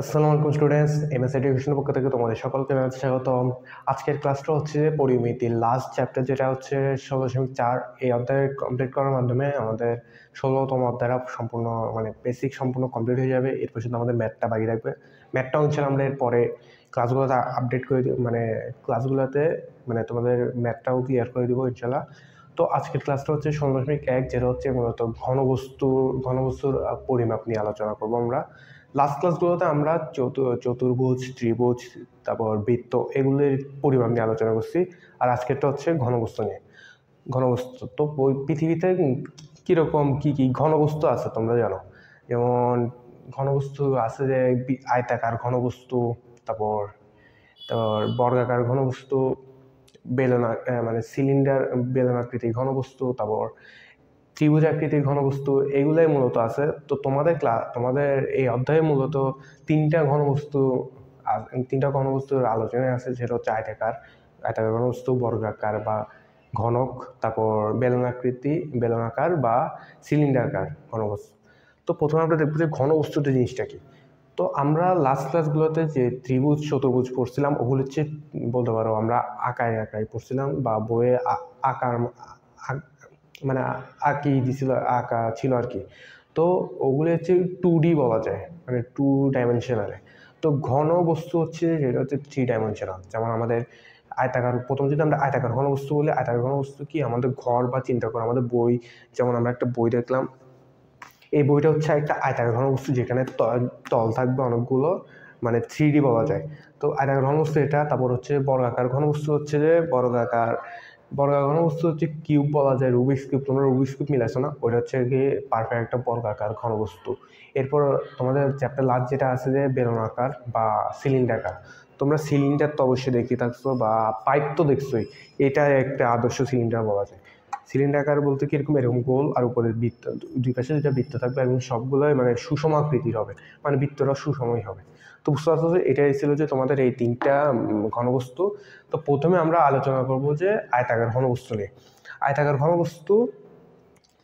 আসসালামু আলাইকুম students, MS এডুকেশনের পক্ষ থেকে তোমাদের সকলকে জানাচ্ছি স্বাগতম। আজকের ক্লাসটা হচ্ছে পরিমিতির লাস্ট চ্যাপ্টার, যেটা হচ্ছে 16.4। এই অধ্যায় কমপ্লিট করার মাধ্যমে আমাদের 16তম অধ্যায়টা সম্পূর্ণ বেসিক সম্পূর্ণ কমপ্লিট হয়ে যাবে। এরপর শুধু আমাদের ম্যাথটা বাকি থাকবে। ম্যাথটাও ইনশাল্লাহ আমরা এরপরে ক্লাসগুলোতে আপডেট করে দিব, ক্লাসগুলোতে তোমাদের ম্যাথটাও ক্লিয়ার করে দিব ইনশাল্লাহ। তো আজকের ক্লাসটা হচ্ছে 16.1, যেটা হচ্ছে মূলত ঘনবস্তুর পরিমাপ নিয়ে আলোচনা করবো আমরা। লাস্ট ক্লাসগুলোতে আমরা চতুর্ভুজ, ত্রিভুজ, তারপর বৃত্ত, এগুলির পরিমাপ নিয়ে আলোচনা করছি। আর আজকেরটা হচ্ছে ঘনবস্তু নিয়ে। ঘনবস্তু তো পৃথিবীতে কীরকম কী ঘনবস্তু আছে তোমরা জানো। যেমন ঘনবস্তু আছে যে আয়তাকার ঘনবস্তু, তারপর বর্গাকার ঘনবস্তু, সিলিন্ডার বেলনাকৃতির ঘনবস্তু, তারপর ত্রিভুজ আকৃতির ঘনবস্তু, এগুলাই মূলত আছে। তো তোমাদের এই অধ্যায়ে মূলত তিনটা ঘনবস্তুর আলোচনায় আছে, যেটা হচ্ছে আয়তাকার ঘনবস্তু, বর্গাকার বা ঘনক, তারপর বেলনাকার বা সিলিন্ডারকার ঘনবস্তু। তো প্রথমে আমরা দেখবো যে ঘনবস্তুটা জিনিসটা কি। তো আমরা লাস্ট ক্লাসগুলোতে যে ত্রিভুজ, চতুর্ভুজ পড়ছিলাম, ওগুলো হচ্ছে বলতে পারো আমরা আঁকায় পড়ছিলাম, বা বইয়ে আঁকার আঁকি দিছিল, আঁকা ছিল আর কি। তো ওগুলো হচ্ছে 2D বলা যায়, 2 ডাইমেনশনালে। তো ঘন বস্তু হচ্ছে যেটা হচ্ছে 3 ডাইমেনশনাল। যেমন আমাদের আয়তাকার, প্রথম যদি আমরা আয়তাকার ঘনবস্তু বলি, আয়তাকার ঘনবস্তু কি আমাদের ঘর বা চিন্তা করো আমাদের বই। যেমন আমরা একটা বই দেখলাম, এই বইটা হচ্ছে একটা আয়তাকার ঘনবস্তু, যেখানে তল থাকবে অনেকগুলো, 3D বলা যায়। তো আয়তাকার ঘনবস্তু এটা। তারপর হচ্ছে বর্গাকার ঘনবস্তু হচ্ছে যে বর্গাকার ঘনবস্তু হচ্ছে কিউব বলা যায়, রুবিক্স কিউব। তোমরা রুবিক্স কিউব মিলাইছো না, ওইটা হচ্ছে কি পারফেক্ট একটা বর্গাকার ঘনবস্তু। এরপর তোমাদের চ্যাপ্টার লাস্ট যেটা আছে যে বেলনাকার বা সিলিন্ডারকার। তোমরা সিলিন্ডার তো অবশ্যই দেখে থাকছো, বা পাইপ তো দেখছোই। এটা একটা আদর্শ সিলিন্ডার বলা যায়। সিলিন্ডারকার বলতে কি এরকম গোল, আর উপরে বৃত্ত, দুই পাশে দুটা বৃত্ত থাকবে, এবং সবগুলোই সুষম আকৃতির হবে, বৃত্তটা সুষমই হবে। তো বুঝতে পারছো যে এটাই ছিল যে তোমাদের এই তিনটা ঘনবস্তু। তো প্রথমে আমরা আলোচনা করব যে আয়তাকার ঘনবস্তু নিয়ে। আয়তাকার ঘনবস্তু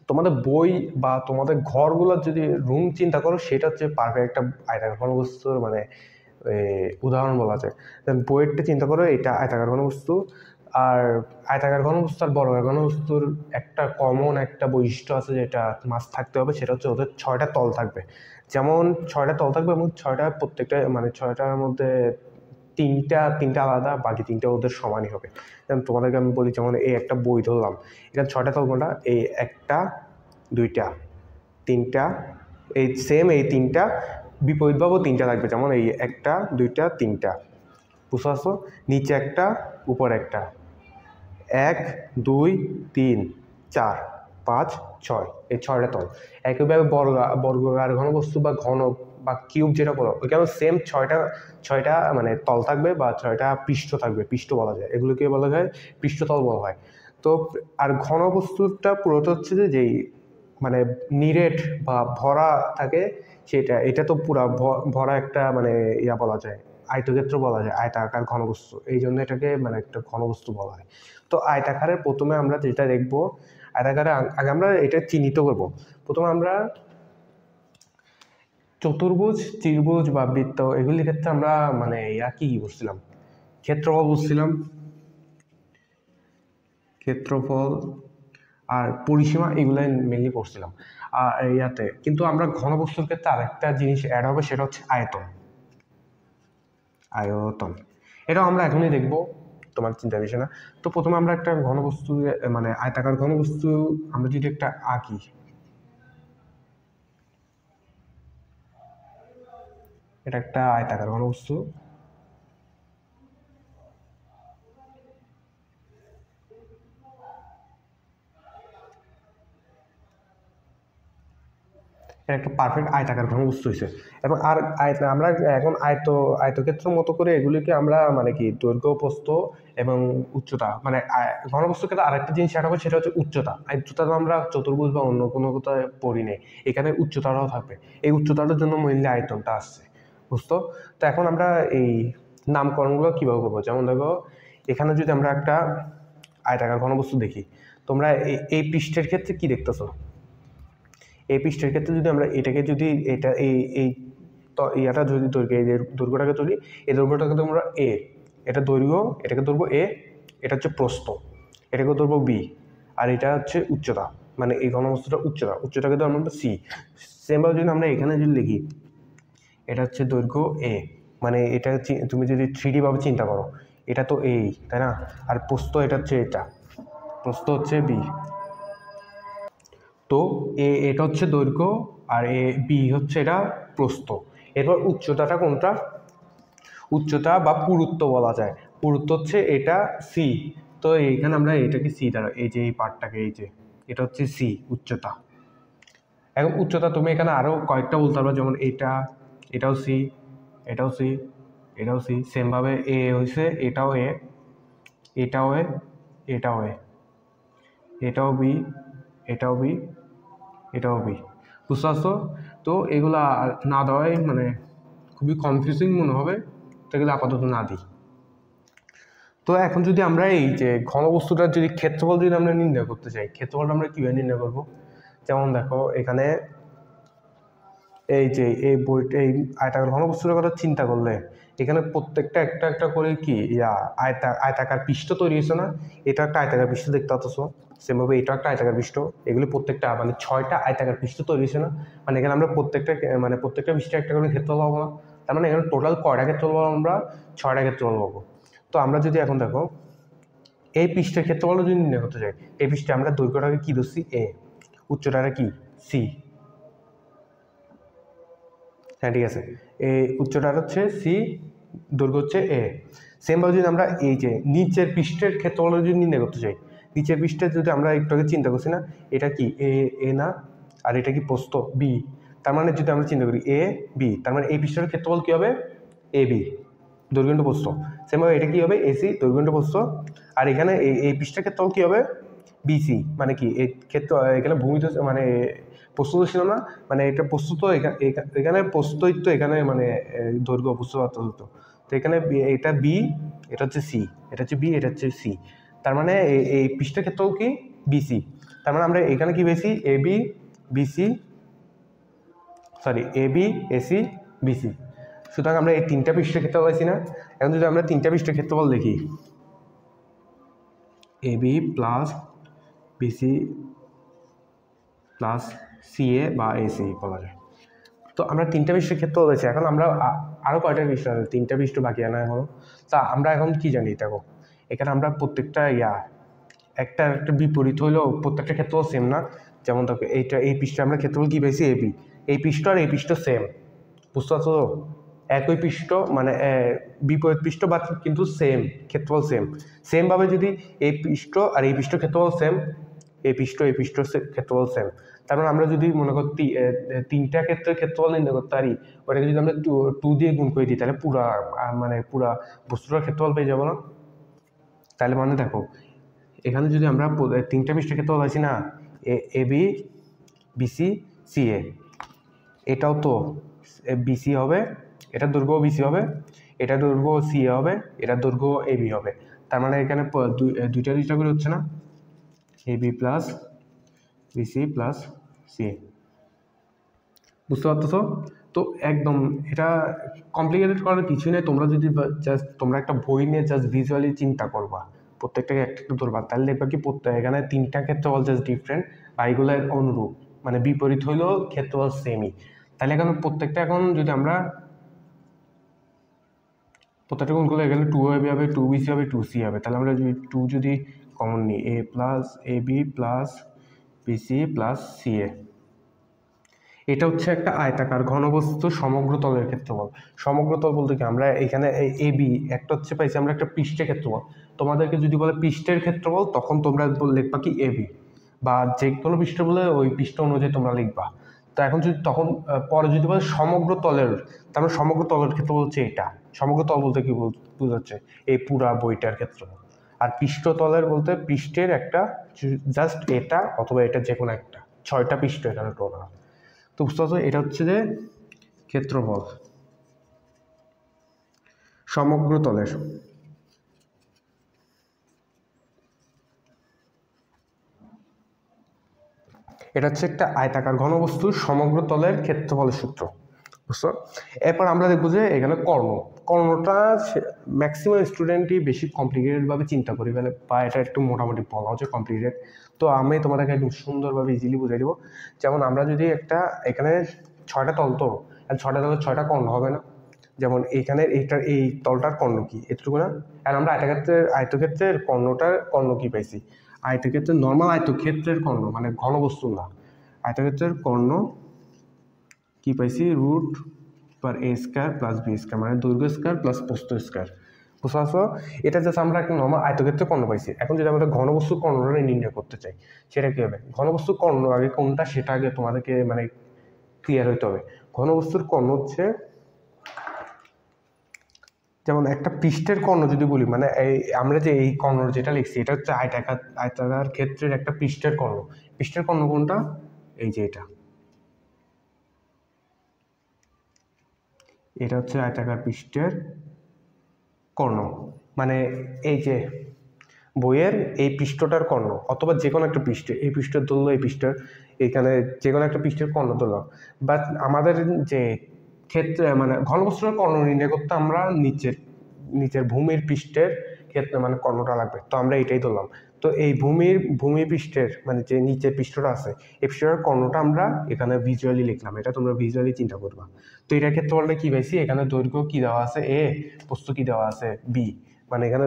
তোমাদের বই বা তোমাদের ঘরগুলোর যদি রুম চিন্তা করো, সেটা হচ্ছে পারফেক্ট একটা আয়তাকার ঘনবস্তুর উদাহরণ বলা যায়। বইয়েরটা চিন্তা করো, এটা আয়তাকার ঘনবস্তু। আর আয়তাকার ঘনবস্তু আর বর্গাকার ঘনবস্তুর একটা কমন একটা বৈশিষ্ট্য আছে, যেটা মাস্ট থাকতে হবে, সেটা হচ্ছে ওদের 6টা তল থাকবে। যেমন 6টা তল থাকবে, এবং প্রত্যেকটা ছয়টার মধ্যে তিনটা আলাদা, বাকি তিনটা ওদের সমানই হবে। যেমন তোমাদেরকে আমি বলি, যেমন এই একটা বই ধরলাম, এখানে 6টা তল কোনটা, এই একটা, দুইটা, তিনটা, এই সেম এই তিনটা বিপরীতভাবেও তিনটা থাকবে। যেমন এই একটা, দুইটা, তিনটা, বুঝতে পারছো? নিচে একটা, উপর একটা, 1, 2, 3, 4, 5, 6, এই 6টা তল। একইভাবে বর্গাকার ঘনবস্তু বা ঘনক বা কিউব যেটা বলো, ওইখানে সেম ছয়টা তল থাকবে, বা 6টা পৃষ্ঠ থাকবে, পৃষ্ঠ বলা যায়। এগুলোকে বলা যায় পৃষ্ঠতল বলা হয়। তো আর ঘনবস্তুটা পুরোটা হচ্ছে যে যেই নিরেট বা ভরা থাকে, এটা তো পুরা ভরা একটা ইয়া বলা যায়, আয়তক্ষেত্র বলা যায়, আয়তাকার ঘনবস্তু। এই জন্য এটাকে একটা ঘনবস্তু বলা হয়। তো আয়তাকারের প্রথমে আমরা যেটা দেখবো, আয়তাকারে আগে আমরা এটা চিহ্নিত করব। প্রথমে আমরা চতুর্ভুজ, ত্রিভুজ বা বৃত্ত, এগুলির ক্ষেত্রে আমরা কি বুঝছিলাম, ক্ষেত্রফল বুঝছিলাম, ক্ষেত্রফল আর পরিসীমা, এগুলাই মেনলি পড়ছিলাম। আর ইয়াতে কিন্তু আমরা ঘনবস্তুর ক্ষেত্রে আরেকটা জিনিস অ্যাড হবে, সেটা হচ্ছে আয়তন। এটাও আমরা এখনই দেখবো, তোমার চিন্তা বিষয় না। তো প্রথমে আমরা একটা ঘনবস্তু, আয়তাকার ঘনবস্তু আমরা যদি একটা আঁকি, এটা একটা আয়তাকার ঘনবস্তু। একটা পারফেক্ট আয়তাকার ঘনবস্তু হয়েছে। এবং আর আমরা এখন আয়তক্ষেত্র মতো করে এগুলিকে আমরা দৈর্ঘ্য, প্রস্থ এবং উচ্চতা, ঘনবস্তুর ক্ষেত্রে আরেকটা জিনিস সেটা হবে, সেটা হচ্ছে উচ্চতা। উচ্চতা আমরা চতুর্ভুজ বা অন্য কোনো কোথায় পড়ি নেই, এখানে উচ্চতাটাও থাকবে। এই উচ্চতাটার জন্য মেইনলি আয়তনটা আসছে, বুঝতো? তো এখন আমরা এই নামকরণগুলো কীভাবে করবো, যেমন দেখো, এখানে যদি আমরা একটা আয়তাকার ঘনবস্তু দেখি, তোমরা এই পৃষ্ঠের ক্ষেত্রে কি দেখতেছো? এই পৃষ্ঠের ক্ষেত্রে যদি আমরা এটাকে যদি এটা এই তো ইয়াটা যদি দৈর্ঘ্য, এই যে দৈর্ঘ্যটাকে ধরি, এই দৈর্ঘ্যটাকে তোমরা এ, এটা দৈর্ঘ্য, এটাকে ধরবো এ, এটা হচ্ছে প্রস্থ, এটাকে ধরবো বি, আর এটা হচ্ছে উচ্চতা, মানে এই ঘনবস্তুটা উচ্চতা, উচ্চতাকে ধরবো আমরা সি। সেমভাবে যদি আমরা এখানে যদি লিখি, এটা হচ্ছে দৈর্ঘ্য এ, মানে এটা তুমি যদি 3D ভাবে চিন্তা করো, এটা তো এই, তাই না? আর প্রস্থ এটা হচ্ছে, এটা প্রস্থ হচ্ছে বি। তো এটা হচ্ছে দৈর্ঘ্য, আর বি হচ্ছে এটা প্রস্থ। এরপর উচ্চতাটা কোনটা? উচ্চতা বা পুরুত্ব বলা যায়, পুরুত্ব হচ্ছে এটা সি। তো এইখানে আমরা এটাকে সি দ্বারা, এই যে এই পার্টটাকে, এই যে এটা হচ্ছে সি উচ্চতা। এখন উচ্চতা তুমি এখানে আরও কয়েকটা বলতে পারবা, যেমন এটা, এটাও সি, এটাও সি, এটাও সি। সেমভাবে এ হয়েছে, এটাও এ, এটাও এ, এটাও এ, এটাও বি, এটাও বি, এটাও বি। বুঝতে পারছো? তো এগুলা না দেওয়াই মানে খুবই কনফিউজিং মনে হবে, তো এগুলো আপাতত না দিই। তো এখন যদি আমরা এই যে ঘনবস্তুটার যদি ক্ষেত্রফল যদি আমরা নির্ণয় করতে চাই, ক্ষেত্রফলটা আমরা কীভাবে নির্ণয় করবো? যেমন দেখো এখানে এই যে এই বইটা, এই আয়তাকার ঘনবস্তুটার কথা চিন্তা করলে, এখানে প্রত্যেকটা একটা একটা করে কি আয়তাকার পৃষ্ঠ তৈরি হয়েছে না? এটা একটা আয়তাকার পৃষ্ঠ দেখতে পাচ্ছ, সেমভাবে এটা একটা আয়তাকার পৃষ্ঠ। এগুলি প্রত্যেকটা মানে 6টা আয়তাকার পৃষ্ঠ তৈরি হয়েছে না? মানে এখানে আমরা প্রত্যেকটা পৃষ্ঠে একটা করে ক্ষেত্রফল পাবো না? তার মানে এখানে টোটাল কয়টা ক্ষেত্রফল পাবো আমরা? 6টা ক্ষেত্রফল পাবো। তো আমরা যদি এখন দেখো এই পৃষ্ঠের ক্ষেত্রফল যদি নির্ণয় করতে চাই, এই পৃষ্ঠে আমরা দৈর্ঘ্যটাকে কি ধরছি? এ, উচ্চটাকে কি? সি। হ্যাঁ ঠিক আছে, এই উচ্চটা হচ্ছে সি, দৈর্ঘ্য হচ্ছে এ। সেমভাবে যদি আমরা এই যে নিচের পৃষ্ঠের ক্ষেত্রফল যদি নির্ণয় করতে চাই, নিচের পৃষ্ঠে যদি আমরা একটু আগে চিন্তা করছি না, এটা কি এ না, আর এটা কি প্রস্থ বি। তার মানে যদি আমরা চিন্তা করি এ বি, তার মানে এই পৃষ্ঠের ক্ষেত্রফল কী হবে? এ বি, দৈর্ঘ্য ইন্টু প্রস্থ। সেমভাবে এটা কী হবে? এসি, দৈর্ঘ্য ইন্টু প্রস্থ। আর এখানে এই পৃষ্ঠের ক্ষেত্রফল কী হবে? বিসি। মানে কি এই ক্ষেত্র, এখানে ভূমিতে মানে প্রস্তুত ছিল না, মানে এটা প্রস্তুত, এখানে প্রস্তুত, তো এখানে মানে দৈর্ঘ্য প্রস্তুত হতো। তো এখানে এটা বি, এটা হচ্ছে সি, এটা হচ্ছে বি, এটা হচ্ছে সি। তার মানে এই পৃষ্ঠের ক্ষেত্রেও কি? বিসি। তার মানে আমরা এখানে কি পেয়েছি? A B BC, sorry A B AC BC. সুতরাং আমরা এই 3টা পৃষ্ঠের ক্ষেত্রফল পাইছি না? এখন যদি আমরা 3টা পৃষ্ঠের ক্ষেত্রফল দেখি, A B plus BC plus CA বা এসি বলা যায়। তো আমরা 3টা পৃষ্ঠের ক্ষেত্রফল হয়েছে। এখন আমরা আরও কয়টা পৃষ্ঠ আছে? 3টা পৃষ্ঠ বাকি আনা এখনো। তা আমরা এখন কি জানি দেখো, এখানে আমরা প্রত্যেকটা একটা বিপরীত হইলেও প্রত্যেকটা ক্ষেত্রফল সেম না? যেমন দেখো এই পৃষ্ঠে আমরা ক্ষেত্রফল কী পেয়েছি? এবি। এই পৃষ্ঠ আর এই পৃষ্ঠ সেম, বুঝতে পারছো তো? একই পৃষ্ঠ মানে বিপরীত পৃষ্ঠ, বা কিন্তু সেম ক্ষেত্রফল সেম। সেমভাবে যদি এই পৃষ্ঠ আর এই পৃষ্ঠ ক্ষেত্রফল সেম, এই পৃষ্ঠ ক্ষেত্রফল সেম, তার মানে আমরা যদি মনে করি 3টা ক্ষেত্রের ক্ষেত্রফল নির্ণয় করতে পারি, ওটাকে যদি আমরা 2 দিয়ে গুণ করে দিই, তাহলে পুরা বস্তুটার ক্ষেত্রফল পেয়ে যাবো না? তাহলে মানে দেখো এখানে যদি আমরা 3টা পৃষ্ঠের ক্ষেত্রফল পাইছি না, এ বি বিসি সি এ, এটাও তো বিসি হবে, এটার দৈর্ঘ্য বিসি হবে, এটার দৈর্ঘ্য সি এ হবে, এটার দৈর্ঘ্য এ বি হবে। তার মানে এখানে দুইটা করে হচ্ছে না? A B plus BC plus C. বুঝতে পারতেছো? তো একদম এটা কমপ্লিকেটেড করার কিছুই নেই। তোমরা যদি জাস্ট তোমরা একটা বই নিয়ে জাস্ট ভিজুয়ালি চিন্তা করবা, প্রত্যেকটাকে একটা একটু ধরবা, তাহলে দেখবা কি এখানে 3টা ক্ষেত্রফল জাস্ট ডিফারেন্ট, বা এগুলোর অনুরূপ, মানে বিপরীত হইলেও ক্ষেত্রফল সেমই। তাহলে এখন প্রত্যেকটা, এখন যদি আমরা প্রত্যেকটা গুণগুলো এখানে 2 হবে, 2 বিসি হবে, 2 সি হবে। তাহলে আমরা যদি 2 যদি কমন নিই, A plus A B plus BC plus C A, এটা হচ্ছে একটা আয়তাকার ঘনবস্তু সমগ্র তলের ক্ষেত্রফল। সমগ্র তল বলতে কি, আমরা এখানে এ বি একটা হচ্ছে পাইছি আমরা একটা পৃষ্ঠের ক্ষেত্রফল। তোমাদেরকে যদি বলে পৃষ্ঠের ক্ষেত্রফল, তখন তোমরা লিখবা কি এ বি, বা যে কোনো পৃষ্ঠ বলে ওই পৃষ্ঠ অনুযায়ী তোমরা লিখবা। তো এখন যদি তখন পরে যদি বলে সমগ্র তলের, তাহলে সমগ্র তলের ক্ষেত্রফল হচ্ছে এটা। সমগ্র তল বলতে কি বোঝাচ্ছে? এই পুরা বইটার ক্ষেত্রফল। আর পৃষ্ঠতলের বলতে পৃষ্ঠের একটা, জাস্ট এটা অথবা এটা যে কোনো একটা, 6টা পৃষ্ঠ এখানে টোটাল। তো বুঝতে পারছো, এটা হচ্ছে যে ক্ষেত্রফল সমগ্র তলের। এটা হচ্ছে একটা আয়তাকার ঘনবস্তুর সমগ্র তলের ক্ষেত্রফলের সূত্র। বুঝছো? এরপর আমরা দেখবো যে এখানে কর্ণটা ম্যাক্সিমাম স্টুডেন্টই বেশি কমপ্লিকেটেডভাবে চিন্তা করি ফেলে, বা এটা একটু মোটামুটি বলা হচ্ছে কমপ্লিকেটেড। তো আমি তোমাদেরকে একদম সুন্দরভাবে ইজিলি বুঝাই দেবো। যেমন আমরা যদি এখানে 6টা তল, তো 6টা তলের 6টা কর্ণ হবে না? যেমন এখানে এই তলটার কর্ণ কি, এটুকু না? আর আমরা আয়তক্ষেত্রের কর্ণ কি পাইছি? আয়তক্ষেত্রের নর্মাল আয়তক্ষেত্রের কর্ণ, মানে ঘনবস্তু না, আয়তক্ষেত্রের কর্ণ কি পাইছি? √a² + b², মানে দৈর্ঘ্য স্কয়ার প্লাস প্রস্থ স্কয়ার। বুঝতে পারছো? এটা জাস্ট আমরা একটা নর্মাল আয়তক্ষেত্রের কর্ণ পাইছি। এখন যদি আমরা ঘনবস্তুর কর্ণটা নির্ণয় করতে চাই, সেটা কি হবে? ঘনবস্তুর কর্ণ আগে কোনটা সেটা আগে তোমাদেরকে মানে ক্লিয়ার হইতে হবে। ঘনবস্তুর কর্ণ হচ্ছে, যেমন একটা পৃষ্ঠের কর্ণ যদি বলি, মানে আমরা যে এই কর্ণ যেটা লিখছি এটা হচ্ছে আয়তাকার ক্ষেত্রের একটা পৃষ্ঠের কর্ণ। পৃষ্ঠের কর্ণ কোনটা? এই যে এটা হচ্ছে আয়তাকার পৃষ্ঠের কর্ণ, মানে এই যে বইয়ের এই পৃষ্ঠটার কর্ণ, অথবা যে কোনো একটা পৃষ্ঠে, এই পৃষ্ঠের ধরলো, এই পৃষ্ঠের এখানে যে কোনো একটা পৃষ্ঠের কর্ণ ধরলো। বাট আমাদের যে ক্ষেত্রে মানে ঘনবস্তুর কর্ণ নির্ণয় করতে আমরা নিচের ভূমির পৃষ্ঠের ক্ষেত্রে মানে কর্ণটা লাগবে, তো আমরা এটাই ধরলাম। তো এই ভূমি পৃষ্ঠের মানে যে নিচের পৃষ্ঠটা আছে, এই পৃষ্ঠটার কর্ণটা আমরা এখানে ভিজুয়ালি লিখলাম, এটা তোমরা ভিজুয়ালি চিন্তা করবা। তো এটার ক্ষেত্রে বলতে কি পাইছি? এখানে দৈর্ঘ্য কি দেওয়া আছে? a, প্রস্থ কি দেওয়া আছে? b, মানে এখানে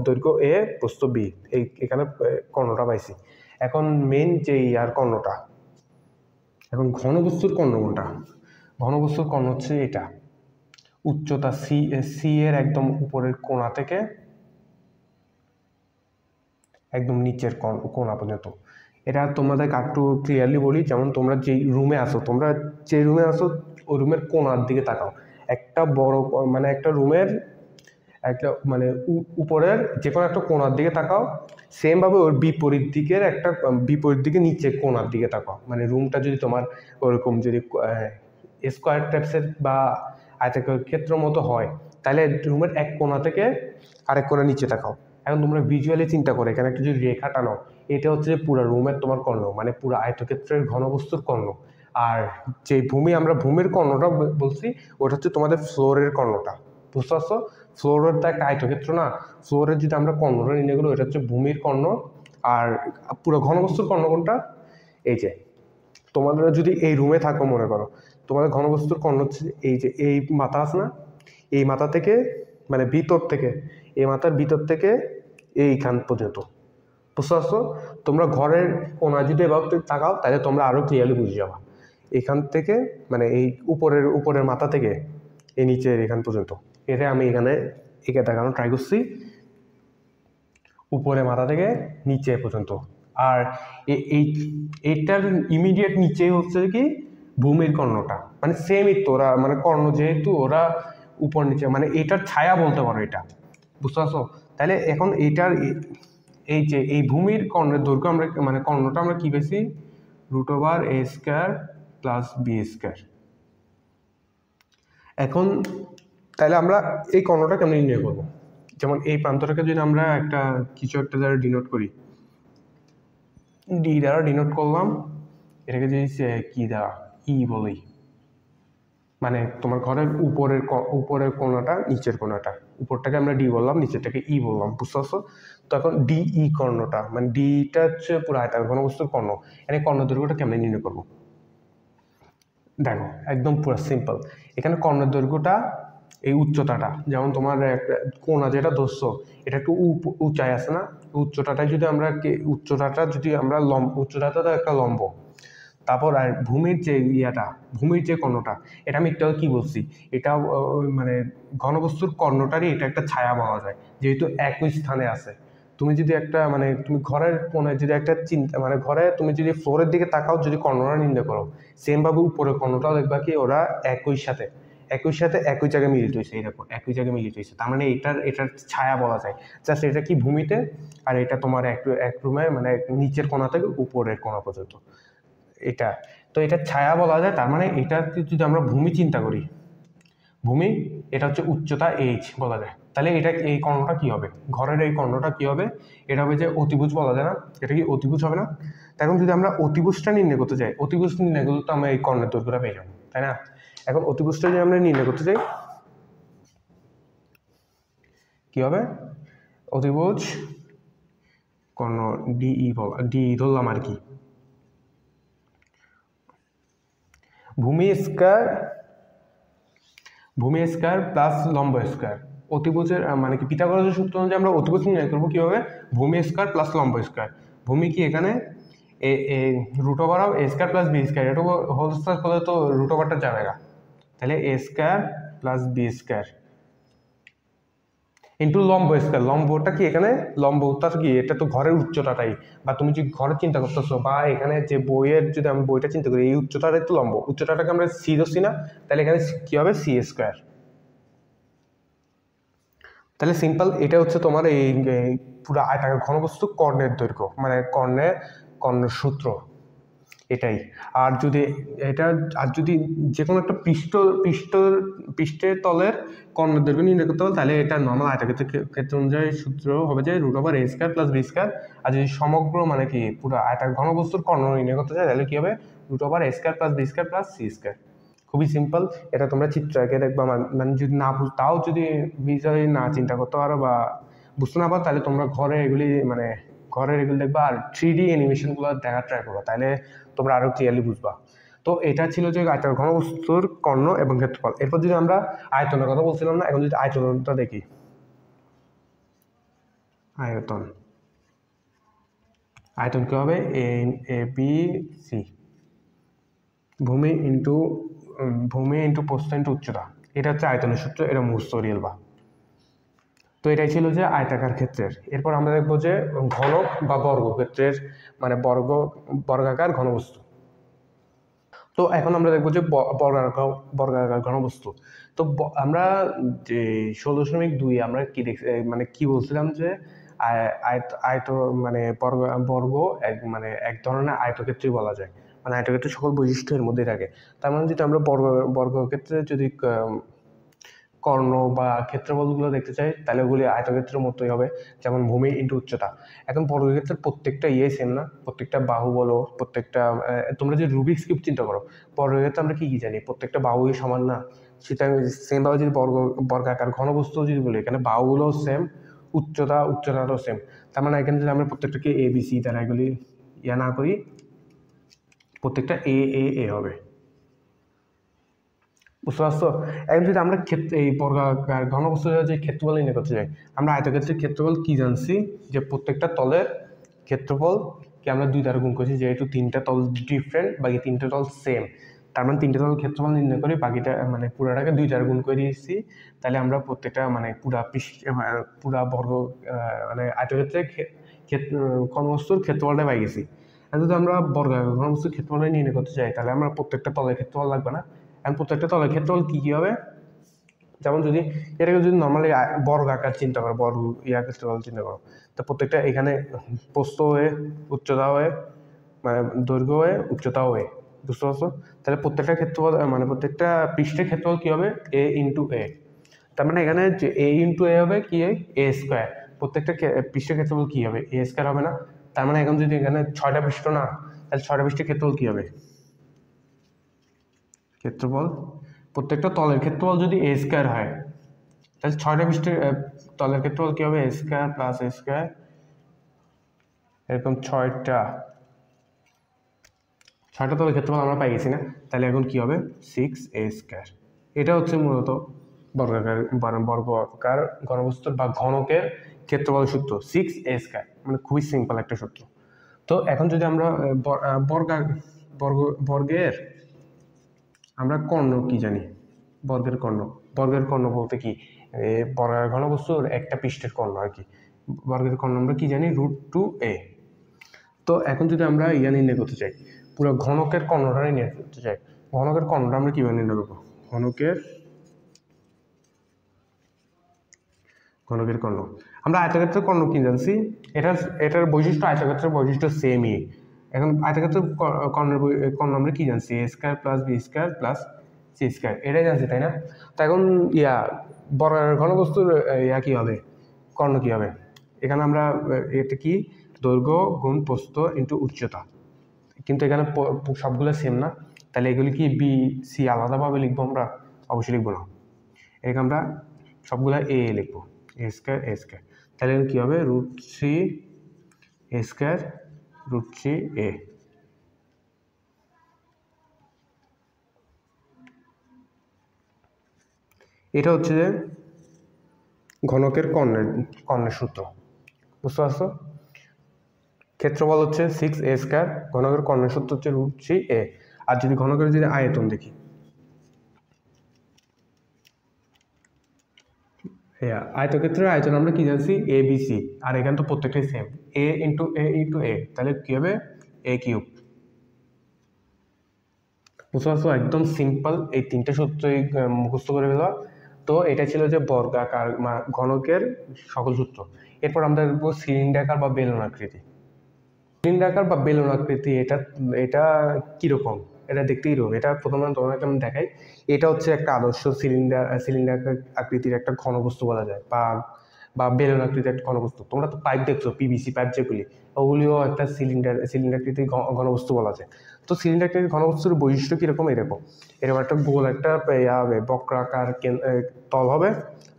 দৈর্ঘ্য a, প্রস্থ b, এখানে কর্ণটা পাইছি। এখন মেইন যে কর্ণটা, এখন ঘনবস্তুর কর্ণ কোনটা? ঘনবস্তুর কর্ণ হচ্ছে এটা, উচ্চতা সি এর একদম উপরের কোণা থেকে একদম নিচের কোণা পর্যন্ত। এটা তোমাদের একটু ক্লিয়ারলি বলি, যেমন তোমরা যে রুমে আসো ওই রুমের কোণার দিকে তাকাও। একটা বড় মানে একটা রুমের একটা মানে উপরের যে কোনো একটা কোণার দিকে তাকাও, সেমভাবে ওর বিপরীত দিকে নিচে কোণার দিকে তাকাও। মানে রুমটা যদি তোমার ওরকম যদি স্কোয়ার টাইপসের বা আয়তক্ষেত্র মতো হয়, তাহলে রুমের এক কোণা থেকে আরেক কোণা নিচে তাকাও। এখন তোমরা ভিজুয়ালি চিন্তা করো, এখানে একটা যদি রেখা টানো, এটা হচ্ছে পুরো রুমের তোমার কর্ণ, মানে পুরো আয়তক্ষেত্রের ঘনবস্তুর কর্ণ। আর যে আমরা ভূমির কর্ণটা বলছি, ওটা হচ্ছে তোমাদের ফ্লোরের কর্ণটা। বুঝতে পারছো? ফ্লোরের তো একটা আয়তক্ষেত্র না, ফ্লোরের যদি আমরা কর্ণটা নির্ণয় করি, এটা হচ্ছে ভূমির কর্ণ। আর পুরো ঘনবস্তুর কর্ণ কোনটা? এই যে তোমাদের যদি এই রুমে থাকো, মনে করো তোমাদের ঘনবস্তুর কর্ণ হচ্ছে এই যে এই মাথা আছে না, এই মাথা থেকে মানে এই মাথার ভিতর থেকে এইখান পর্যন্ত। বুঝতে পারছো? তোমরা ঘরের কোণা যদি এভাবে তাকাও, তাহলে তোমরা আরো ক্লিয়ারলি বুঝে যাবা। এখান থেকে মানে এই উপরের মাথা থেকে এই নিচের এখান পর্যন্ত, এটা আমি এখানে এঁকে দেখানোর ট্রাই করছি, উপরে মাথা থেকে নিচে পর্যন্ত। আর এইটার ইমিডিয়েট নিচে হচ্ছে কি ভূমির কর্ণটা, মানে সেমই তো, ওরা মানে কর্ণ যেহেতু ওরা উপর নিচে, মানে এটার ছায়া বলতে পারো এটা। বুঝতে পারছো? তাহলে এখন এই ভূমির কর্ণের দৈর্ঘ্য আমরা মানে কর্ণটা আমরা কি পেয়েছি? √a² + b²। এখন তাহলে আমরা এই কর্ণটা কেমন নির্ণয় করবো? যেমন এই প্রান্তটাকে যদি আমরা কিছু একটা দ্বারা ডিনোট করি, ডি দ্বারা ডিনোট করলাম, এটাকে যদি কি দ্বারা ই বলি, মানে তোমার ঘরের উপরের কোণাটা, নিচের কোণাটা, উপরটাকে আমরা ডি বললাম, নিচেরটাকে ই বললাম। বুঝতে পারছো? তখন ডিই কর্ণটা, মানে ডিটা হচ্ছে পুরো আয়তাকার ঘনবস্তুর কর্ণ। এখানে কর্ণ দৈর্ঘ্যটা কেমন নির্ণয় করবো? দেখো একদম পুরো সিম্পল। এখানে কর্ণের দৈর্ঘ্যটা এই উচ্চতাটা, যেমন তোমার একটা কোণা যেটা ধরছো, এটা একটু উঁচায় আছে না, উচ্চতাটা যদি আমরা উচ্চতাটা তো একটা লম্ব। তারপর আর ভূমির যে কর্ণটা, এটা আমি একটু কি বলছি, এটা মানে ঘনবস্তুর কর্ণটারই এটা একটা ছায়া বলা যায়, যেহেতু একই স্থানে আছে। তুমি যদি তুমি ঘরের কোণে যদি একটা চিন্তা, মানে ঘরে তুমি যদি ফ্লোরের দিকে তাকাও, যদি কর্ণটা নির্ণয় করো, সেমভাবে উপরের কর্ণটাও দেখবা কি ওরা একই সাথে একই জায়গায় মিলিত হয়েছে, এরকম একই জায়গায় মিলিত হয়েছে। তার মানে এটার ছায়া বলা যায়। জাস্ট এটা কি ভূমিতে, আর এটা তোমার এক রুমে মানে নিচের কোণা থেকে উপরের কোণা পর্যন্ত এটা। তো এটা ছায়া বলা যায়। তার মানে এটা যদি আমরা ভূমি চিন্তা করি, ভূমি এটা হচ্ছে উচ্চতা h বলা যায়, তাহলে এই কর্ণটা কি হবে? ঘরের এই কর্ণটা কি হবে? এটা হবে যে অতিভুজ বলা যায় না? এটা কি অতিভুজ হবে না? এখন যদি আমরা অতিভুজটা নির্ণয় করতে চাই, অতিভুজ নির্ণয় করতে তো আমরা এই কর্ণের দৈর্ঘ্যটা পেয়ে যাবো, তাই না? এখন অতিভুজ যদি আমরা নির্ণয় করতে চাই কি হবে, অতিভুজ কর্ণ ডিই বলা, ডিই ধরলাম আর কি, ভূমি স্কয়ার প্লাস লম্ব স্কয়ার। অতিভুজের মানে কি পিথাগোরাসের সূত্র অনুযায়ী আমরা অতিভুজ নির্ণয় করবো কিভাবে, ভূমি স্কয়ার প্লাস লম্ব স্কয়ার। ভূমি কি এখানে A root over of A square plus B square, এটা হোল স্কয়ার করলে তো রুট ওভারটা যাবে না, তাহলে A square plus B square into লম্ব স্কয়ার। লম্বটা কি এখানে, লম্বটা কি এটা তো ঘরের উচ্চতাটাই, বা তুমি যদি ঘরে চিন্তা করতেছো বা এখানে যে বইয়ের যদি আমি বইটা চিন্তা করি এই উচ্চতাটাই তো লম্ব, উচ্চতাটাকে আমরা সি ধরছি না, তাহলে এখানে কি হবে সি স্কয়ার। তাহলে সিম্পল, এটা হচ্ছে তোমার এই পুরো আয়তাকার ঘনবস্তু কর্ণের দৈর্ঘ্য, মানে কর্ণের সূত্র এটাই। আর যদি যে কোনো একটা পৃষ্ঠের তলের কর্ণের দৈর্ঘ্য নির্ণয় করতে হবে, তাহলে এটা নর্মাল আয়তক্ষেত্রের ক্ষেত্র অনুযায়ী সূত্র হবে যে root over A square plus B square. আর যদি সমগ্র মানে কি পুরো আয়তাকার ঘনবস্তুর কর্ণ নির্ণয় করতে চাই, তাহলে কি হবে root over A square plus B square plus C square. খুবই সিম্পল, এটা তোমরা চিত্র এঁকে দেখবা, মানে যদি না তাও যদি ভিজুয়ালি না চিন্তা করতে পারো বা বুঝতে না পারো, তাহলে তোমরা ঘরে এগুলি দেখবা আর 3D অ্যানিমেশনগুলো দেখার ট্রাই করবা, তাহলে তোমরা আরো ক্লিয়ারলি বুঝবা। তো এটা ছিল যে আয়তাকার ঘনবস্তুর কর্ণ এবং ক্ষেত্রফল। এরপর যদি আমরা আয়তনের কথা বলছিলাম না, এখন যদি আয়তনটা দেখি, আয়তন কি হবে, এ বি সি, ভূমি ইন্টু প্রস্থ ইন্টু উচ্চতা, এটা হচ্ছে আয়তনের সূত্র, এটা মুখস্থ করিয়ে ফেলবা। তো এটাই ছিল যে আয়তাকার ক্ষেত্রের। এরপর আমরা দেখবো যে ঘনক বা বর্গক্ষেত্রের মানে বর্গাকার ঘনবস্তু। তো এখন আমরা দেখবো যে বর্গাকার ঘনবস্তু। তো আমরা যে 16.2 আমরা কি দেখছি, মানে কি বলছিলাম যে আয়ত মানে বর্গ এক ধরনের আয়তক্ষেত্রই বলা যায়, মানে আয়তক্ষেত্রের সকল বৈশিষ্ট্য এর মধ্যে থাকে। তার মানে যদি আমরা বর্গক্ষেত্রে যদি কর্ণ বা ক্ষেত্রফলগুলো দেখতে চাই, তাহলে ওগুলি আয়তক্ষেত্রের মতোই হবে, যেমন ভূমি ইন্টু উচ্চতা। এখন বর্গক্ষেত্রের প্রত্যেকটা সেম না, প্রত্যেকটা বাহু বলো, প্রত্যেকটা তোমরা যে রুবিক্স কিউব চিন্তা করো, বর্গক্ষেত্রে আমরা কি জানি প্রত্যেকটা বাহুই সমান না, সেটা সেমভাবে যদি বর্গাকার ঘনবস্তু যদি বলি, এখানে বাহুগুলোও সেম, উচ্চতাটাও সেম। তার মানে এখানে যদি আমরা প্রত্যেকটাকে এ বি সি দ্বারা এগুলি না করি, প্রত্যেকটা এ হবে, বুঝতে পারছো। এখন যদি আমরা এই বর্গাকার ঘনবস্তু যে ক্ষেত্রফল নির্ণয় করতে চাই, আমরা আয়তক্ষেত্রের ক্ষেত্রফল কি জানছি, যে প্রত্যেকটা তলের ক্ষেত্রফল কি আমরা 2 দ্বারা গুণ করছি, যেহেতু 3টা তল ডিফারেন্ট, বাকি 3টা তল সেম, তার মানে 3টা তল ক্ষেত্রফল নির্ণয় করি, বাকিটা মানে পুরাটাকে 2 দ্বারা গুণ করে দিয়েছি, তাহলে আমরা প্রত্যেকটা মানে পুরা বর্গ মানে আয়তক্ষেত্রের ঘনবস্তুর ক্ষেত্রফলটা পাই গেছি। যদি আমরা বর্গাকার ঘনবস্তুর ক্ষেত্রফলটা নির্ণয় করতে চাই, তাহলে আমরা প্রত্যেকটা তলের ক্ষেত্রফল লাগবে না, এখন প্রত্যেকটা তলের ক্ষেত্রফল কি হবে, যেমন যদি এটাকে যদি নর্মালি বর্গাকার চিন্তা করো, ক্ষেত্রফল চিন্তা করো, তো প্রত্যেকটা এখানে প্রস্থ হয়ে উচ্চতা হয়ে মানে দৈর্ঘ্য হয়ে উচ্চতা হয়ে, বুঝতে পারছো। তাহলে প্রত্যেকটা ক্ষেত্রফল মানে প্রত্যেকটা পৃষ্ঠের ক্ষেত্রফল কি হবে, এ ইন্টু এ। তার মানে এখানে যে এ ইন্টু এ হবে কি এ স্কোয়ার, প্রত্যেকটা পৃষ্ঠের ক্ষেত্রফল কি হবে, এ স্কোয়ার হবে না। তার মানে এখন যদি এখানে 6টা পৃষ্ঠ না, তাহলে 6টা পৃষ্ঠের ক্ষেত্রফল কি হবে, ক্ষেত্রফল প্রত্যেকটা তলের ক্ষেত্রফল যদি এ স্কয়ার হয়, তাহলে 6টা পৃষ্ঠের তলের ক্ষেত্রফল কি হবে, এ স্কয়ার প্লাস এ স্কয়ার, এরকম 6টা তলের ক্ষেত্রফল আমরা পাই গেছি না, তাহলে এখন কি হবে 6a স্কয়ার। এটা হচ্ছে মূলত বর্গাকার ঘনবস্তুর বা ঘনকের ক্ষেত্রফল সূত্র 6a স্কয়ার, মানে খুবই সিম্পল একটা সূত্র। তো এখন যদি আমরা বর্গের আমরা কর্ণ কি জানি, বর্গের কর্ণ বলতে কি বর্গাকার ঘনবস্তুর একটা পৃষ্ঠের কর্ণ আর কি, বর্গের কর্ণ আমরা কি জানি √2a। তো এখন যদি আমরা নির্ণয় করতে চাই, পুরো ঘনকের কর্ণটা নির্ণয় করতে চাই, ঘনকের কর্ণটা আমরা কিভাবে নির্ণয় করবো, ঘনকের কর্ণ আমরা আয়তক্ষেত্রের কর্ণ কি জানছি, এটার বৈশিষ্ট্য আয়তক্ষেত্রের বৈশিষ্ট্য সেমই। এখন আয়তক্ষেত্রের কর্ণ আমরা কি জানছি, A square plus B square plus C square, এটাই জানছি তাই না। তো এখন বর্গাকার ঘনবস্তুর কি হবে, কর্ণ কি হবে, এখানে আমরা এটা কি দৈর্ঘ্য গুণ প্রস্থ ইন্টু উচ্চতা, কিন্তু এখানে সবগুলো সেম না, তাহলে এগুলি কি বি সি আলাদাভাবে লিখবো আমরা? অবশ্যই লিখবো না, এটাকে আমরা সবগুলা এ লিখবো, এ স্কোয়ার এ স্কোয়ার। তাহলে কী হবে? √3 এ স্কোয়ার √3 এ। এটা হচ্ছে যে ঘনকের কর্ণের সূত্র, বুঝতে পারছো? ক্ষেত্রফল হচ্ছে 6a স্কোয়ার, ঘনকের কর্ণের সূত্র হচ্ছে √3a। আর যদি ঘনকের যদি আয়তন দেখি, আয়তক্ষেত্রের আয়তন আমরা কি জানছি? এ বি সি, আর এখানে তো প্রত্যেকটাই সেম, এ ইন্টু এ, তাহলে কি হবে? এ কিউব। বুঝতে পারছো? একদম সিম্পল, এই তিনটে সূত্রই মুখস্থ করে ফেলা। তো এটা ছিল যে বর্গাকার ঘনকের সকল সূত্র। এরপর আমরা দেখবো সিলিন্ডাকার বা বেলুন আকৃতি। সিলিন্ডাকার বা বেলুন আকৃতি এটা কিরকম? এটা দেখতে কিরকম? এটা প্রথমে তোমাকে আমি দেখাই। এটা হচ্ছে একটা আদর্শ সিলিন্ডাকার আকৃতির একটা ঘনবস্তু বলা যায়, বা বেলুন আকৃতির একটা ঘনবস্তু। তোমরা তো পাইপ দেখছো, পিভিসি পাইপ যেগুলি, ওগুলিও একটা সিলিন্ডাকৃতির ঘনবস্তু বলা যায়। তো সিলিন্ডাকৃতির ঘনবস্তুর বৈশিষ্ট্য কীরকম? এরকম একটা গোল একটা হবে, বক্রাকার তল হবে,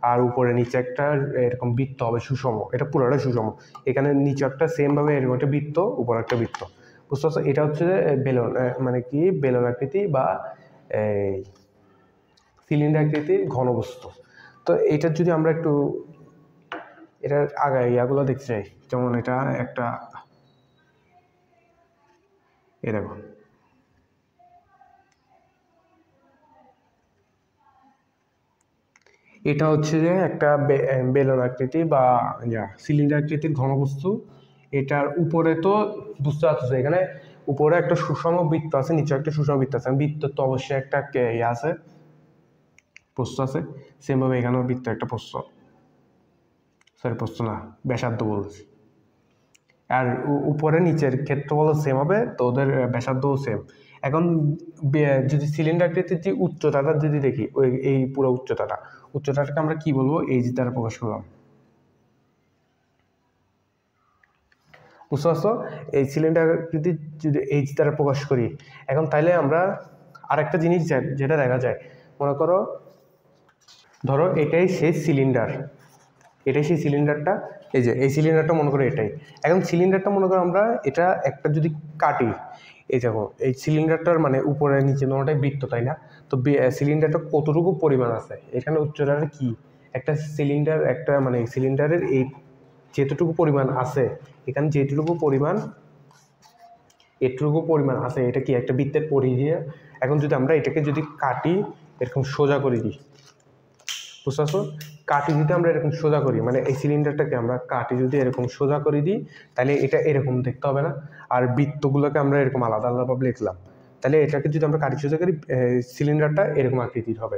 আর উপরে নিচে একটা এরকম বৃত্ত হবে সুষম, এটা পুরোটা সুষম। এখানে নিচে একটা সেমভাবে এরকম একটা বৃত্ত, উপর একটা বৃত্ত, বুঝতে পারছো? এটা হচ্ছে যে বেলুন, মানে কি বেলুন আকৃতি বা এই সিলিন্ডার আকৃতির ঘনবস্তু। তো এটার যদি আমরা একটু এটার আগে ইয়াগুলো দেখতে চাই, যেমন এটা একটা দেখো, এটা হচ্ছে যে একটা বেলুন আকৃতি বা সিলিন্ডার আকৃতির ঘনবস্তু। এটার উপরে তো বুঝতে পারছো, এখানে উপরে একটা সুষম বৃত্ত আছে, নিচে একটা সুষম বৃত্ত আছে। বৃত্ত তো অবশ্যই একটা ইয়ে আছে, প্রস্থ আছে। সেমভাবে এখানেও বৃত্ত একটা প্রস্থ, সরি প্রস্থ না, ব্যাসার্ধ বলছি। আর উপরে নিচের ক্ষেত্রফল সেম হবে, তো ওদের ব্যাসার্ধও সেম। এখন যদি সিলিন্ডার আকৃতির যে উচ্চতাটা যদি দেখি, এই পুরো উচ্চতাটাকে আমরা কি বলবো? এইচ দ্বারা প্রকাশ করলাম, বুঝতে পারছো? এই সিলিন্ডার আকৃতি যদি এইচ দ্বারা প্রকাশ করি, এখন তাইলে আমরা আরেকটা জিনিস যেটা দেখা যায়, মনে করো ধরো এটাই সেই সিলিন্ডার, এটাই সেই সিলিন্ডারটা, এই যে এই সিলিন্ডারটা মনে করো এটাই। এখন সিলিন্ডারটা মনে করো আমরা এটা একটা যদি কাটি, এই দেখো এই সিলিন্ডারটার মানে উপরে নিচে দুটোটাই বৃত্ত, তাই না? তো সিলিন্ডারটা কতটুকু পরিমাণ আছে, এখানে উচ্চতাটা কি? একটা সিলিন্ডার, একটা মানে সিলিন্ডারের এই যেতটুকু পরিমাণ আছে, এখানে যেটুকু পরিমাণ, এটুকু পরিমাণ আছে, এটা কি একটা বৃত্তের পরিধি। এখন যদি আমরা এটাকে যদি কাটি, এরকম সোজা করে দিই, বুঝতে পারছো? কাটি যদি আমরা এরকম সোজা করি, মানে এই সিলিন্ডারটাকে আমরা কাটি যদি এরকম সোজা করে দিই, তাহলে এটা এরকম দেখতে হবে না? আর বৃত্তগুলোকে আমরা এরকম আলাদা আলাদাভাবে লিখলাম, তাহলে এটাকে যদি আমরা কাটি সোজা করি, সিলিন্ডারটা এরকম আকৃতির হবে।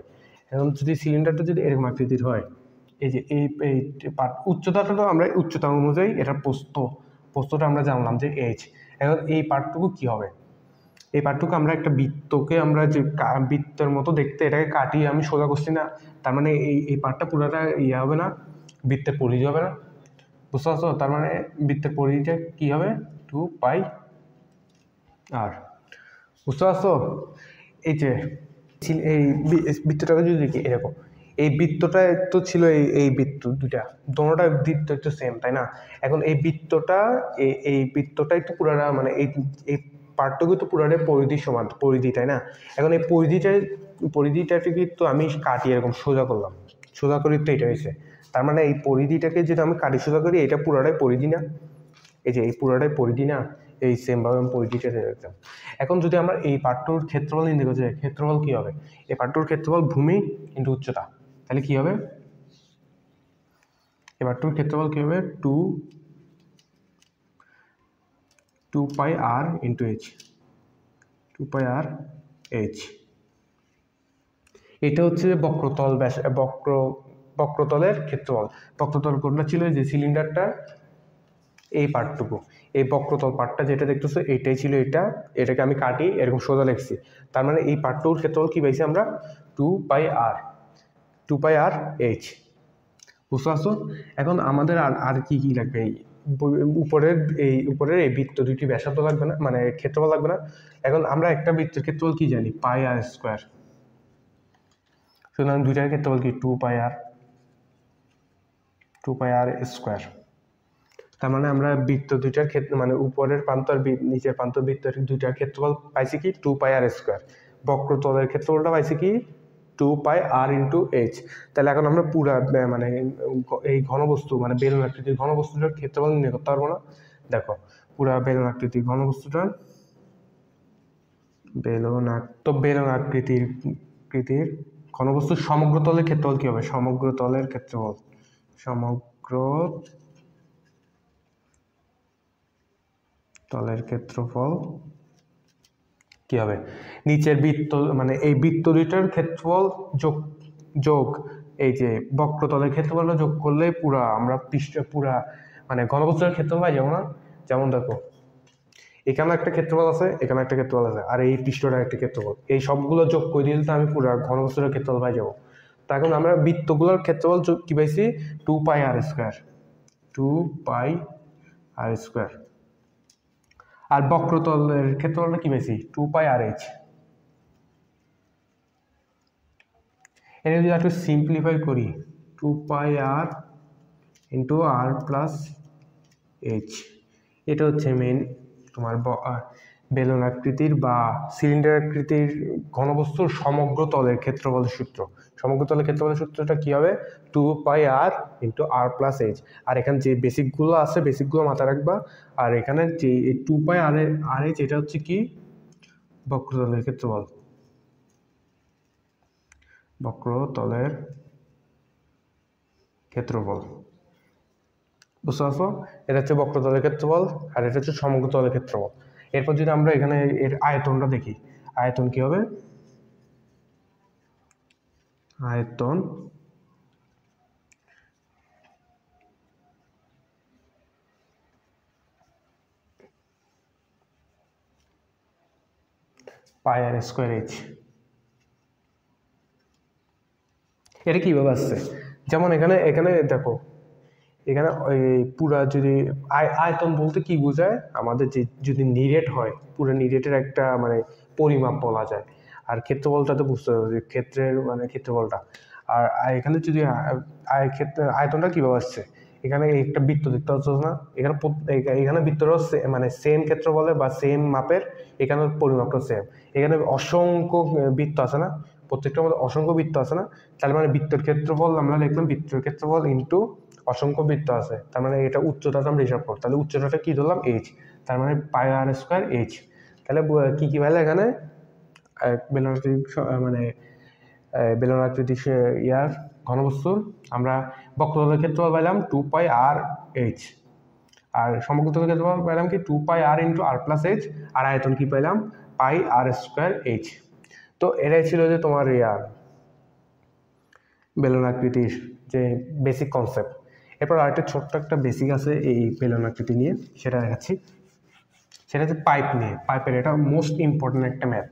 এখন যদি সিলিন্ডারটা যদি এরকম আকৃতির হয়, এই যে এই উচ্চতাটা তো আমরা উচ্চতা অনুযায়ী এটা প্রস্থটা আমরা জানলাম যে এইচ। এখন এই পার্টটুকু কি হবে? এই পার্টটুকু আমরা একটা বৃত্তকে আমরা যে বৃত্তের মতো দেখতে, এটাকে কাটিয়ে আমি সোজা করছি না, তার মানে এই পার্টটা পুরোটা ইয়ে হবে না, বৃত্তের পরিধি হবে না, বুঝতে পারছো? তার মানে বৃত্তের পরিধিটা কি হবে? 2πr, বুঝতে পারছো? এই যে এই বৃত্তটাকে যদি দেখি এরকম, এই বৃত্তটা তো ছিল এই বৃত্ত দুটা, দোনোটা বৃত্ত একটু সেম, তাই না? এখন এই বৃত্তটা এই বৃত্তটাই তো পুরাটা মানে এই পার্টটুকু তো পুরাটাই পরিধির সমান, পরিধি, তাই না? এখন এই পরিধিটাকে তো আমি কাটি এরকম সোজা করলাম, সোজা করি তো এটা হয়েছে। তার মানে এই পরিধিটাকে যদি আমি কাটি সোজা করি, এটা পুরাটাই পরিধি না? এই যে এই পুরাটাই পরিধি না? এই সেমভাবে আমি পরিধিটা দেখতাম। এখন যদি আমরা এই পার্টটুর ক্ষেত্রফল নির্ণয় করতে চাই, ক্ষেত্রফল কী হবে? এই পার্টটুর ক্ষেত্রফল ভূমি ইন্টু উচ্চতা, তাহলে কী হবে? এই পার্টটুর ক্ষেত্রফল কী হবে? 2πr into H, 2πr H. এটা হচ্ছে বক্রতল বক্রতলের ক্ষেত্রফল। বক্রতল কোনটা ছিল? যে সিলিন্ডারটা এই পার্টটুকু, এই বক্রতল পার্টটা যেটা দেখতেছো এইটাই ছিল, এটাকে আমি কাটি এরকম সোজা লিখছি। তার মানে এই পার্টটুকুর ক্ষেত্রফল কি পাইছি আমরা? 2πr এইচ, বুঝতে পারছো? এখন আমাদের আর কি কি লাগবে? উপরের এই বৃত্ত দুইটি ব্যাসার্ধ লাগবে না, মানে ক্ষেত্রফল লাগবে না। এখন আমরা একটা বৃত্তের ক্ষেত্রফল কি জানি, পাই আর স্কোয়ার। সুতরাং দুইটার ক্ষেত্রফল কি 2 পাই আর স্কোয়ার। তার মানে আমরা বৃত্ত দুইটার ক্ষেত্রে মানে উপরের প্রান্ত আর নিচের প্রান্ত বৃত্তের দুইটার ক্ষেত্রফল পাইছি কি 2 পাই আর স্কোয়ার। বক্রতলের ক্ষেত্রফলটা পাইছি কি 2 পাই আর × h। তাহলে এখন আমরা পুরা মানে এই ঘনবস্তু মানে বেলুন আকৃতির ঘনবস্তুটার ক্ষেত্রফল নির্ণয় করতে পারবো না। দেখো পুরা বেলুন আকৃতির ঘনবস্তুটার বেলুন আকৃতির ঘনবস্তুর সমগ্র তলের ক্ষেত্রফল কি হবে, সমগ্র তলের ক্ষেত্রফল কি হবে, নিচের বৃত্ত মানে এই বৃত্ত দুইটার ক্ষেত্রফল যোগ এই যে বক্রতলের ক্ষেত্রফলটা যোগ করলে আমরা পুরা মানে ঘনবস্তুর ক্ষেত্রফল পাই যাবো না। যেমন দেখো এখানে একটা ক্ষেত্রফল আছে, এখানে একটা ক্ষেত্রফল আছে, আর এই পৃষ্ঠটা একটা ক্ষেত্রফল, এই সবগুলো যোগ করে দিলে তো আমি পুরা ঘনবস্তুর ক্ষেত্রফল পাই যাবো। তো এখন আমরা বৃত্তগুলোর ক্ষেত্রফল কি পাইছি 2 পাই আর স্কোয়ার। আর বক্রতলের ক্ষেত্রফলটা কি পাইছি 2 পাই আর h। এটা যদি একটু সিম্পলিফাই করি 2 পাই r × r+h, এটা হচ্ছে মেন তোমার বেলুন আকৃতির বা সিলিন্ডার আকৃতির ঘনবস্তুর সমগ্র তলের ক্ষেত্রফলের সূত্র। সমগ্র তলের ক্ষেত্রফলের সূত্রটা কি হবে 2 পাই r × r+h। আর এখানে যে বেসিকগুলো আছে বেসিকগুলো মাথায় রাখবা। আর এখানে যে 2 পাই r/h এটা হচ্ছে কি বক্রতলের ক্ষেত্রফল, বুঝতে পারছো? এটা হচ্ছে বক্রতলের ক্ষেত্রফল আর এটা হচ্ছে সমগ্র তলের ক্ষেত্রফল। এরপর যদি আমরা এখানে এর আয়তনটা দেখি, আয়তন কি হবে, আয়তন πr²h। এটা কিভাবে আসছে, যেমন এখানে দেখো এখানে ওই পুরা যদি আয়তন বলতে কি বোঝায়, আমাদের যে যদি নিরেট হয় পুরো নিরেটের একটা মানে পরিমাপ বলা যায়। আর ক্ষেত্রফলটা তো বুঝতে হবে যে ক্ষেত্রের মানে ক্ষেত্রফলটা। আর এখানে যদি আয়তনটা কিভাবে আসছে, এখানে একটা বৃত্ত দেখতে পাচ্ছ না, এখানে বৃত্তটা মানে সেম ক্ষেত্রফলে বা সেম মাপের, এখানে পরিমাপটা সেম। এখানে অসংখ্য বৃত্ত আছে না, প্রত্যেকটার মধ্যে অসংখ্য বৃত্ত আছে না, তার মানে বৃত্তের ক্ষেত্রফল আমরা লিখলাম বৃত্তের ক্ষেত্রফল ইন্টু অসংখ্য বৃত্ত আছে, তার মানে এটা উচ্চতাটা আমরা হিসাব করব। তাহলে উচ্চতাটা কি ধরলাম h, তার মানে πr²h। তাহলে কি কি পাইলে এখানে বেলুন আকৃতির ইয়ার ঘনবস্তুর আমরা বক্রতলের ক্ষেত্রফল পাইলাম 2πr/h, আর সমগ্র তলের ক্ষেত্রফল পাইলাম কি 2πr × r+h, আর আয়তন কি পাইলাম πr²h। তো এটাই ছিল যে তোমার বেলুন আকৃতির যে বেসিক কনসেপ্ট। এরপর আরেকটা ছোট্ট একটা বেসিক আছে এই বেলুন আকৃতি নিয়ে, সেটা দেখাচ্ছি। সেটা হচ্ছে পাইপ নিয়ে, পাইপের এটা মোস্ট ইম্পর্টেন্ট একটা ম্যাথ।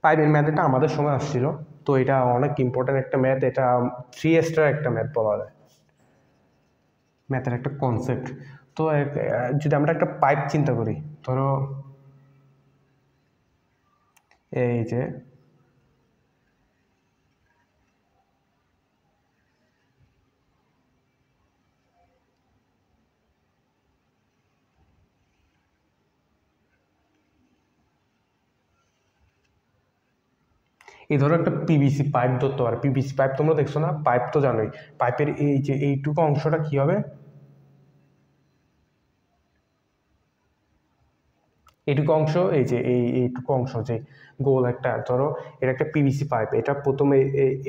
পাইপের ম্যাথ এটা আমাদের সময় আসছিল, তো এটা অনেক ইম্পর্টেন্ট একটা ম্যাথ, এটা 3 স্টার একটা ম্যাথ বলা যায়, ম্যাথের একটা কনসেপ্ট। তো যদি আমরা একটা পাইপ চিন্তা করি, ধরো এই যে এই ধরো একটা পিভিসি পাইপ ধরতে পারে, পিভিসি পাইপ তোমরা দেখছো না, পাইপ তো জানোই, পাইপের এই যে এইটুকু অংশটা কি হবে, এইটুকু অংশ এই যে এইটুকু অংশ যে গোল একটা, ধরো এটা একটা পিভিসি পাইপ, এটা প্রথমে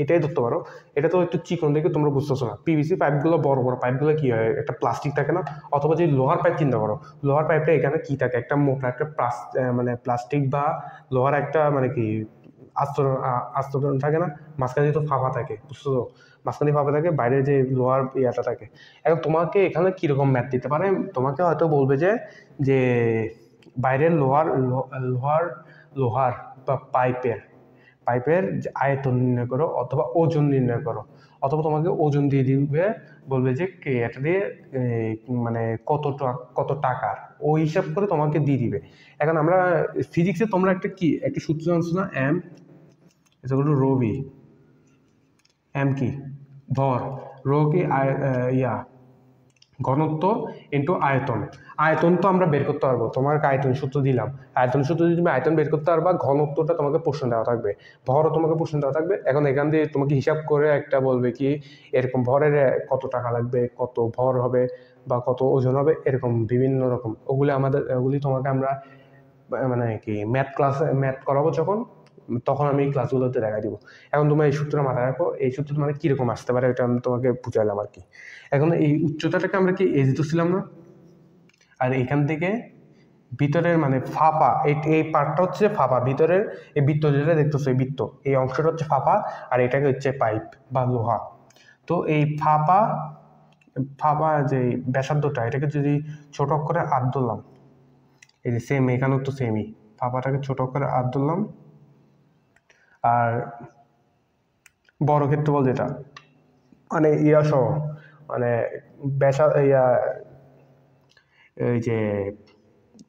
এটাই ধরতে পারো। এটা তো একটু চিকন দেখে তোমরা বুঝতেছো না, পিভিসি পাইপগুলো বড় বড় পাইপগুলো কি হয় একটা প্লাস্টিক থাকে না, অথবা যে লোহার পাইপ চিন্তা করো, লোহার পাইপটা এখানে কি থাকে একটা মোটা একটা মানে প্লাস্টিক বা লোহার একটা মানে কি আস্তরণ থাকে না, মাঝখানে তো ফাঁপা থাকে, বুঝছো, মাঝখানে ফাঁপা থাকে, বাইরে যে লোহার ইয়াটা থাকে। এখন তোমাকে এখানে কিরকম ম্যাথ দিতে পারে, তোমাকে হয়তো বলবে যে বাইরের লোহার বা পাইপের পাইপের আয়তন নির্ণয় করো অথবা ওজন নির্ণয় করো, অথবা তোমাকে ওজন দিয়ে দিবে, বলবে যে এটা দিয়ে মানে কত টাকার ওই হিসাব করে তোমাকে দিয়ে দিবে। এখন আমরা ফিজিক্সে তোমরা একটা সূত্র জানছো না, এম রো ভি। এম কি? ভর। রো কি? ঘনত্ব ইন্টু আয়তন। আয়তন তো আমরা বের করতে পারবো, তোমাকে আয়তন সূত্র দিলাম, আয়তন সূত্র যদি তুমি আয়তন বের করতে পারবা, ঘনত্বটা তোমাকে প্রশ্ন দেওয়া থাকবে, ভরও তোমাকে প্রশ্ন দেওয়া থাকবে। এখন এখান দিয়ে তোমাকে হিসাব করে একটা বলবে কি এরকম ভরের কত টাকা লাগবে, কত ভর হবে বা কত ওজন হবে, এরকম বিভিন্ন রকম। ওগুলি তোমাকে আমরা মানে কি ম্যাথ করাবো যখন, তখন আমি এই ক্লাসগুলোতে দেখা দিব। এখন তোমার এই সূত্রটা মাথায় রাখো, এই সূত্রটা মানে কীরকম আসতে পারে এটা আমি তোমাকে বুঝাইলাম আর কি। এখন এই উচ্চতাটাকে আমরা কি এজ ধরছিলাম না, আর এখান থেকে ভিতরের মানে ফাঁপা, এই পার্টটা হচ্ছে ফাঁপা, ভিতরের এই বৃত্ত যেটা দেখতেছো, এই বৃত্ত এই অংশটা হচ্ছে ফাঁপা, আর এটাকে হচ্ছে পাইপ বা লোহা। তো এই ফাঁপা যে ব্যাসার্ধটা, এটাকে যদি ছোট অক্ষরে আট ধরলাম, এই যে সেম এখানেও তো সেমই, ফাঁপাটাকে ছোট অক্ষরে আট ধরলাম, আর বড় ক্ষেত্রফল যেটা মানে সহ মানে এই যে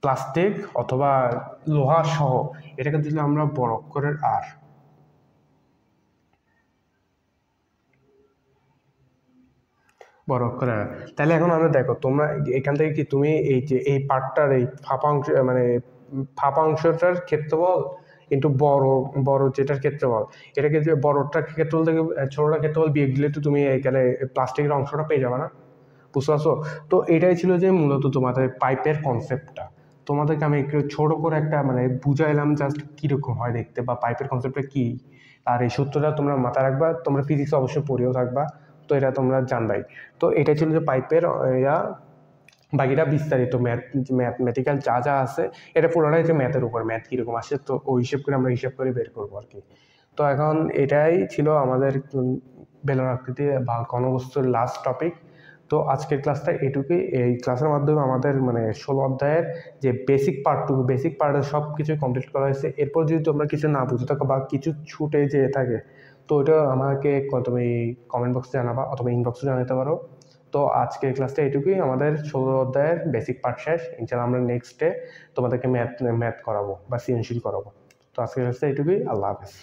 প্লাস্টিক অথবা লোহা সহ, এটাকে দিলে আমরা বড় অক্ষরের আর। বড় অক্ষরে আর। তাহলে এখন আমরা দেখো, তোমরা এখান থেকে কি তুমি এই যে এই পার্টটার এই ফাঁপা অংশ মানে ফাঁপা অংশটার ক্ষেত্রফল কিন্তু বড় যেটার ক্ষেত্রফল, এটাকে যে বড়টার ক্ষেত্রফল থেকে ছোটটার ক্ষেত্রফল বিয়োগ দিলে তো তুমি এখানে প্লাস্টিকের অংশটা পেয়ে যাবে না, বুঝতে পারছো? তো এটাই ছিল যে মূলত তোমাদের পাইপের কনসেপ্টটা। তোমাদেরকে আমি একটু ছোট করে একটা মানে বুঝাইলাম জাস্ট কীরকম হয় দেখতে, বা পাইপের কনসেপ্টটা কী। আর এই সূত্রটা তোমরা মাথায় রাখবা, তোমরা ফিজিক্স অবশ্যই পড়েও থাকবা, তো এটা তোমরা জানবাই। তো এটাই ছিল যে পাইপের বাকিটা বিস্তারিত ম্যাথমেটিক্যাল যা আছে এটা পুরোটাই হচ্ছে ম্যাথের উপর, ম্যাথ কীরকম আসে তো ওই হিসেব করে আমরা হিসাব করে বের করবো আর কি। তো এখন এটাই ছিল আমাদের বেলন আকৃতি বা ঘনবস্তুর লাস্ট টপিক। তো আজকের ক্লাসটা এটুকুই। এই ক্লাসের মাধ্যমে আমাদের মানে 16 অধ্যায়ের যে বেসিক পার্টের সব কিছুই কমপ্লিট করা হয়েছে। এরপর যদি তোমরা কিছু না বুঝে থাকো বা কিছু ছুটে যেয়ে থাকে, তো ওইটা আমাকে তুমি কমেন্ট বক্সে জানাবা অথবা ইনবক্সে জানাতে পারো। তো আজকের ক্লাসটা এটুকুই, আমাদের 16 অধ্যায়ের বেসিক পার্ট শেষ। ইনশাআল্লাহ আমরা নেক্সট ডে তোমাদেরকে ম্যাথ করাবো বা সৃজনশীল করাবো। তো আজকের ক্লাসটা এটুকুই। আল্লাহ হাফেজ।